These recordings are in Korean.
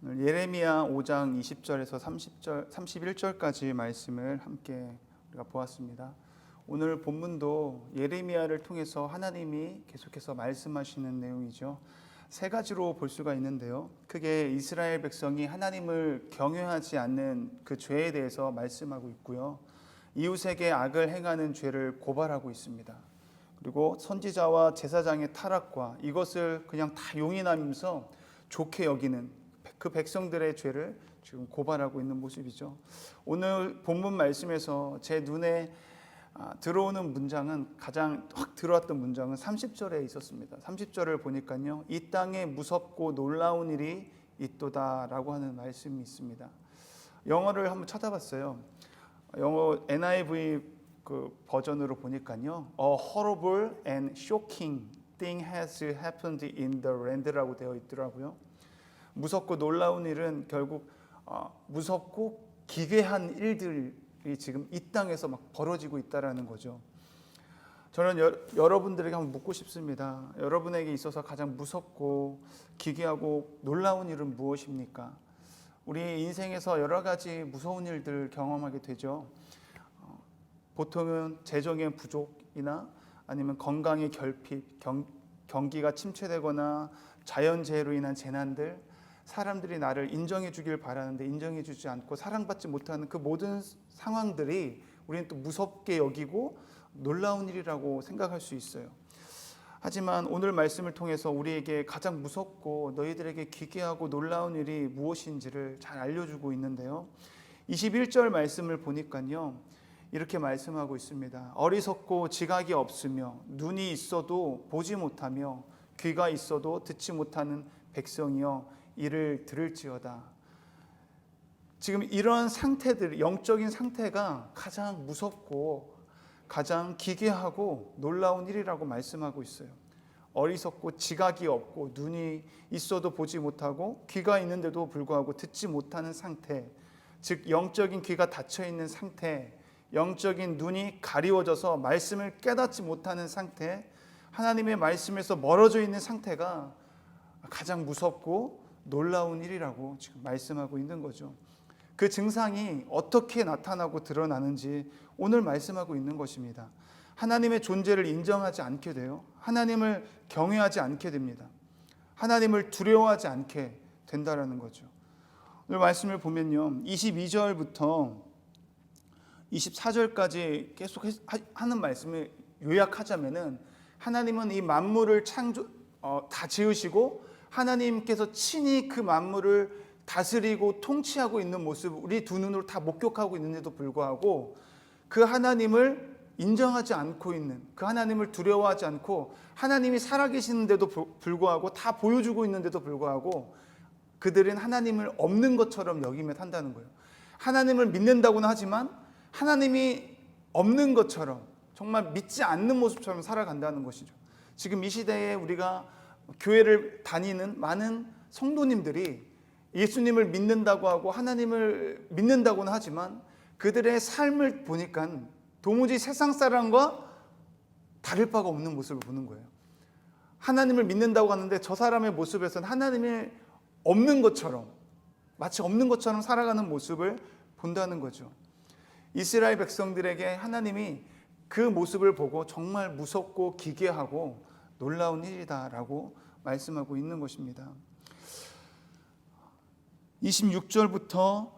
오늘 예레미야 5장 20절에서 31절까지 말씀을 함께 우리가 보았습니다. 오늘 본문도 예레미야를 통해서 하나님이 계속해서 말씀하시는 내용이죠. 세 가지로 볼 수가 있는데요. 크게 이스라엘 백성이 하나님을 경외하지 않는 그 죄에 대해서 말씀하고 있고요. 이웃에게 악을 행하는 죄를 고발하고 있습니다. 그리고 선지자와 제사장의 타락과 이것을 그냥 다 용인하면서 좋게 여기는 그 백성들의 죄를 지금 고발하고 있는 모습이죠. 오늘 본문 말씀에서 제 눈에 들어오는 문장은 가장 확 들어왔던 문장은 30절에 있었습니다. 30절을 보니까요, 이 땅에 무섭고 놀라운 일이 있도다라고 하는 말씀이 있습니다. 영어를 한번 찾아봤어요. 영어 NIV 그 버전으로 보니까요, A horrible and shocking thing has happened in the land라고 되어 있더라고요. 무섭고 놀라운 일은 결국 무섭고 기괴한 일들이 지금 이 땅에서 막 벌어지고 있다라는 거죠. 저는 여러분들에게 한번 묻고 싶습니다. 여러분에게 있어서 가장 무섭고 기괴하고 놀라운 일은 무엇입니까? 우리 인생에서 여러 가지 무서운 일들 경험하게 되죠. 보통은 재정의 부족이나 아니면 건강의 결핍, 경기가 침체되거나 자연재해로 인한 재난들, 사람들이 나를 인정해 주길 바라는데 인정해 주지 않고 사랑받지 못하는 그 모든 상황들이 우리는 또 무섭게 여기고 놀라운 일이라고 생각할 수 있어요. 하지만 오늘 말씀을 통해서 우리에게 가장 무섭고 너희들에게 기괴하고 놀라운 일이 무엇인지를 잘 알려주고 있는데요. 21절 말씀을 보니까요, 이렇게 말씀하고 있습니다. 어리석고 지각이 없으며 눈이 있어도 보지 못하며 귀가 있어도 듣지 못하는 백성이여 이를 들을지어다. 지금 이런 상태들, 영적인 상태가 가장 무섭고 가장 기괴하고 놀라운 일이라고 말씀하고 있어요. 어리석고 지각이 없고 눈이 있어도 보지 못하고 귀가 있는데도 불구하고 듣지 못하는 상태, 즉 영적인 귀가 닫혀 있는 상태, 영적인 눈이 가리워져서 말씀을 깨닫지 못하는 상태, 하나님의 말씀에서 멀어져 있는 상태가 가장 무섭고 놀라운 일이라고 지금 말씀하고 있는 거죠. 그 증상이 어떻게 나타나고 드러나는지 오늘 말씀하고 있는 것입니다. 하나님의 존재를 인정하지 않게 돼요. 하나님을 경외하지 않게 됩니다. 하나님을 두려워하지 않게 된다라는 거죠. 오늘 말씀을 보면요, 22절부터 24절까지 계속 하는 말씀을 요약하자면은, 하나님은 이 만물을 다 지으시고 하나님께서 친히 그 만물을 다스리고 통치하고 있는 모습을 우리 두 눈으로 다 목격하고 있는데도 불구하고 그 하나님을 인정하지 않고 있는, 그 하나님을 두려워하지 않고 하나님이 살아계시는데도 불구하고 다 보여주고 있는데도 불구하고 그들은 하나님을 없는 것처럼 여기며 산다는 거예요. 하나님을 믿는다고는 하지만 하나님이 없는 것처럼, 정말 믿지 않는 모습처럼 살아간다는 것이죠. 지금 이 시대에 우리가 교회를 다니는 많은 성도님들이 예수님을 믿는다고 하고 하나님을 믿는다고는 하지만 그들의 삶을 보니까 도무지 세상 사람과 다를 바가 없는 모습을 보는 거예요. 하나님을 믿는다고 하는데 저 사람의 모습에서는 하나님이 없는 것처럼, 마치 없는 것처럼 살아가는 모습을 본다는 거죠. 이스라엘 백성들에게 하나님이 그 모습을 보고 정말 무섭고 기괴하고 놀라운 일이다라고 말씀하고 있는 것입니다. 26절부터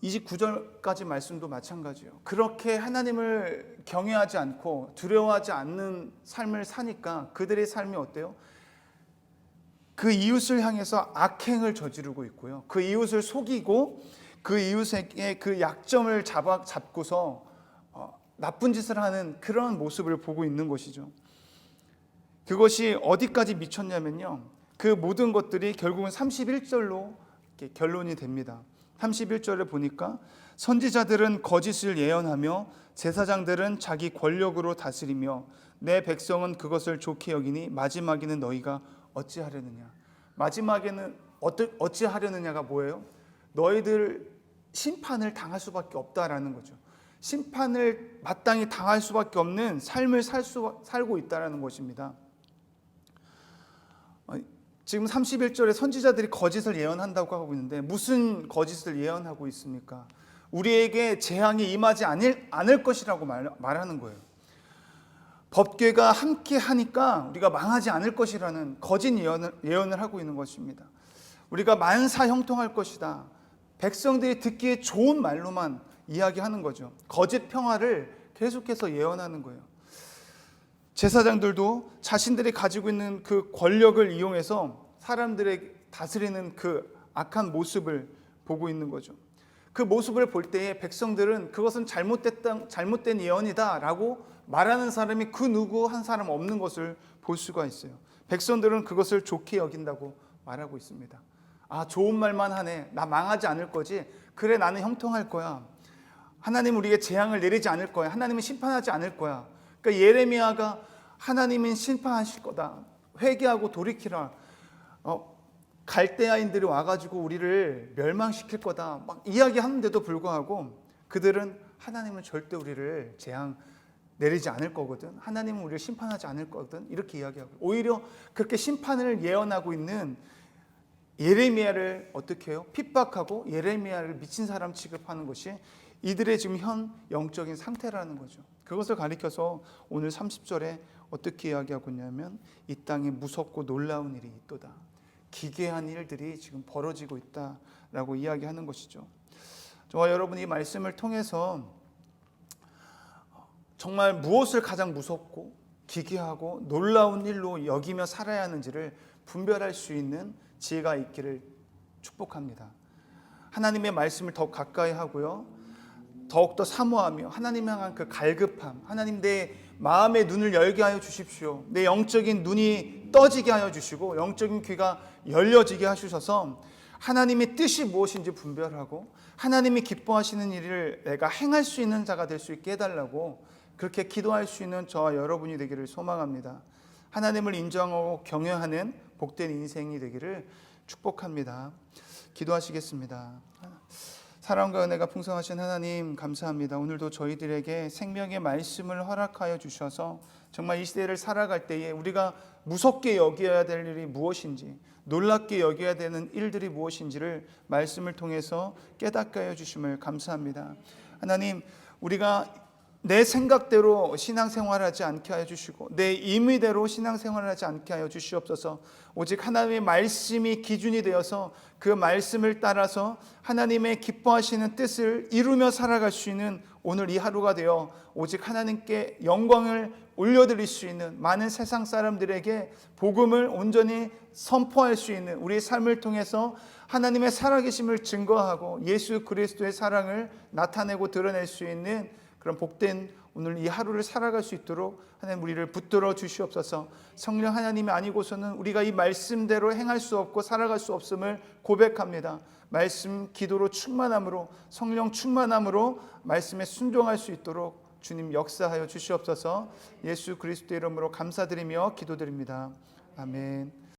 29절까지 말씀도 마찬가지예요. 그렇게 하나님을 경외하지 않고 두려워하지 않는 삶을 사니까 그들의 삶이 어때요? 그 이웃을 향해서 악행을 저지르고 있고요. 그 이웃을 속이고 그 이웃에게 그 약점을 잡고서 나쁜 짓을 하는 그런 모습을 보고 있는 것이죠. 그것이 어디까지 미쳤냐면요, 그 모든 것들이 결국은 31절로 결론이 됩니다. 31절에 보니까 선지자들은 거짓을 예언하며 제사장들은 자기 권력으로 다스리며 내 백성은 그것을 좋게 여기니 마지막에는 너희가 어찌하려느냐. 마지막에는 어찌하려느냐가 뭐예요? 너희들 심판을 당할 수밖에 없다라는 거죠. 심판을 마땅히 당할 수밖에 없는 삶을 살고 있다라는 것입니다. 지금 31절에 선지자들이 거짓을 예언한다고 하고 있는데 무슨 거짓을 예언하고 있습니까? 우리에게 재앙이 임하지 않을 것이라고 말하는 거예요. 법궤가 함께 하니까 우리가 망하지 않을 것이라는 거짓 예언을 하고 있는 것입니다. 우리가 만사 형통할 것이다. 백성들이 듣기에 좋은 말로만 이야기하는 거죠. 거짓 평화를 계속해서 예언하는 거예요. 제사장들도 자신들이 가지고 있는 그 권력을 이용해서 사람들을 다스리는 그 악한 모습을 보고 있는 거죠. 그 모습을 볼 때에 백성들은 그것은 잘못된 예언이다 라고 말하는 사람이 그 누구 한 사람 없는 것을 볼 수가 있어요. 백성들은 그것을 좋게 여긴다고 말하고 있습니다. 아, 좋은 말만 하네. 나 망하지 않을 거지. 그래, 나는 형통할 거야. 하나님은 우리에게 재앙을 내리지 않을 거야. 하나님은 심판하지 않을 거야. 그러니까 예레미야가 하나님은 심판하실 거다. 회개하고 돌이키라. 갈대아인들이 와가지고 우리를 멸망시킬 거다. 막 이야기하는데도 불구하고 그들은 하나님은 절대 우리를 재앙 내리지 않을 거거든. 하나님은 우리를 심판하지 않을 거거든. 이렇게 이야기하고 오히려 그렇게 심판을 예언하고 있는 예레미야를 어떻게 해요? 핍박하고 예레미야를 미친 사람 취급하는 것이 이들의 지금 현 영적인 상태라는 거죠. 그것을 가리켜서 오늘 30절에 어떻게 이야기하고 있냐면 이 땅에 무섭고 놀라운 일이 있도다. 기괴한 일들이 지금 벌어지고 있다라고 이야기하는 것이죠. 저와 여러분이 이 말씀을 통해서 정말 무엇을 가장 무섭고 기괴하고 놀라운 일로 여기며 살아야 하는지를 분별할 수 있는 지혜가 있기를 축복합니다. 하나님의 말씀을 더 가까이 하고요, 더욱더 사모하며 하나님 향한 그 갈급함, 하나님 내 마음의 눈을 열게 하여 주십시오. 내 영적인 눈이 떠지게 하여 주시고 영적인 귀가 열려지게 하셔서 하나님의 뜻이 무엇인지 분별하고 하나님이 기뻐하시는 일을 내가 행할 수 있는 자가 될 수 있게 해달라고 그렇게 기도할 수 있는 저와 여러분이 되기를 소망합니다. 하나님을 인정하고 경외하는 복된 인생이 되기를 축복합니다. 기도하시겠습니다. 사랑과 은혜가 풍성하신 하나님 감사합니다. 오늘도 저희들에게 생명의 말씀을 허락하여 주셔서 정말 이 시대를 살아갈 때에 우리가 무섭게 여겨야 될 일이 무엇인지, 놀랍게 여겨야 되는 일들이 무엇인지를 말씀을 통해서 깨닫게 하여 주심을 감사합니다. 하나님, 우리가 내 생각대로 신앙생활하지 않게 하여 주시고 내 임의대로 신앙생활하지 않게 하여 주시옵소서. 오직 하나님의 말씀이 기준이 되어서 그 말씀을 따라서 하나님의 기뻐하시는 뜻을 이루며 살아갈 수 있는 오늘 이 하루가 되어 오직 하나님께 영광을 올려드릴 수 있는 많은 세상 사람들에게 복음을 온전히 선포할 수 있는 우리의 삶을 통해서 하나님의 살아계심을 증거하고 예수 그리스도의 사랑을 나타내고 드러낼 수 있는 그런 복된 오늘 이 하루를 살아갈 수 있도록 하나님 우리를 붙들어 주시옵소서. 성령 하나님이 아니고서는 우리가 이 말씀대로 행할 수 없고 살아갈 수 없음을 고백합니다. 말씀 기도로 충만함으로 성령 충만함으로 말씀에 순종할 수 있도록 주님 역사하여 주시옵소서. 예수 그리스도의 이름으로 감사드리며 기도드립니다. 아멘.